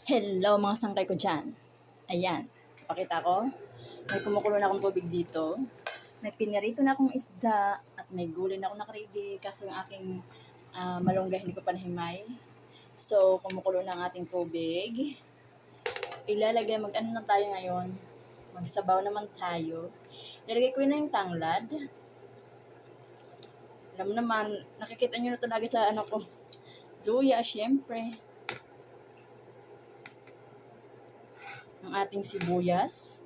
Hello mga sangkay ko dyan. Ayan, pakita ko. May kumukulo na akong tubig dito. May pinirito na akong isda at may gulay na akong nakaredy. Kaso yung aking malunggay hindi ko pa nahimay. So, kumukulo na ang ating tubig. Ilalagay, mag-ano na tayo ngayon? Magsabaw naman tayo. Ilalagay ko na yung tanglad. Alam naman, nakikita nyo na ito lagi sa ano ko. Luya, syempre. Ang ating sibuyas.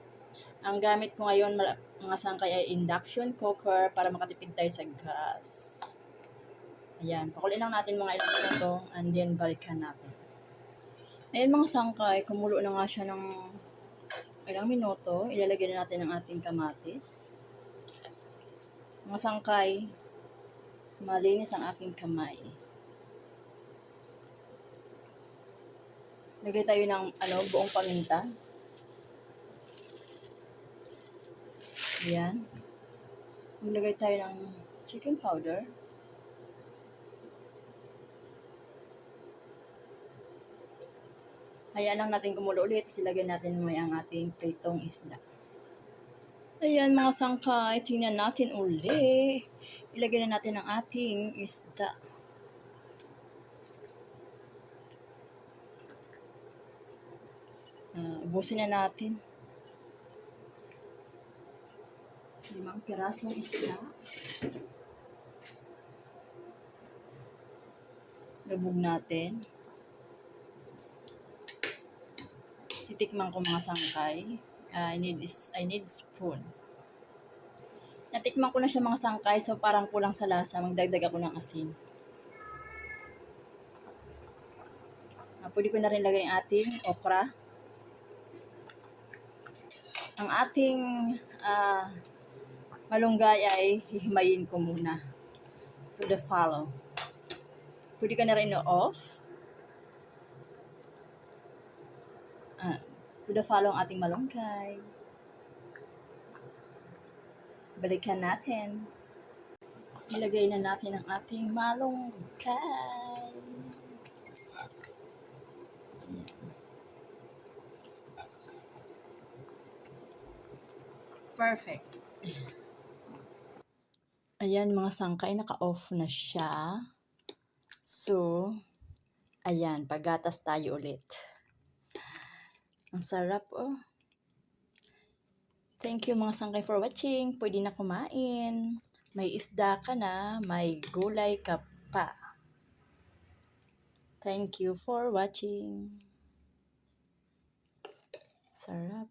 Ang gamit ko ngayon mga sangkay ay induction cooker para makatipid tayo sa gas. Ayan, pakuloyin lang natin mga ilang minuto and then balikan natin. Ayan mga sangkay, kumulo na nga siya ng ilang minuto. Ilalagay na natin ang ating kamatis. Mga sangkay, malinis ang aking kamay. Lagay tayo ng buong paminta. Ayan. Maglagay tayo ng chicken powder. Hayaan lang natin kumulo ulit. Tapos ilagay natin may ang ating pritong isda. Ayan mga sangkay, tingnan natin uli. Ilagay na natin ang ating isda. Ubusin na natin. 5 pirasong isda. Lubog natin. Titikman ko mga sangkay. I need spoon. Natikman ko na siya mga sangkay, so parang kulang sa lasa. Magdagdag ako ng asin. Pwede ko na rin lagay ang ating okra. Ang ating malunggay ay hihimayin ko muna. To the follow. Pwede ka na rin off. To the follow ang ating malunggay. Balikan natin. Ilagay na natin ang ating malunggay. Perfect. Ayan mga sangkay, naka-off na siya. So, ayan, paggatas tayo ulit. Ang sarap oh. Thank you mga sangkay for watching. Pwede na kumain. May isda ka na, may gulay ka pa. Thank you for watching. Sarap.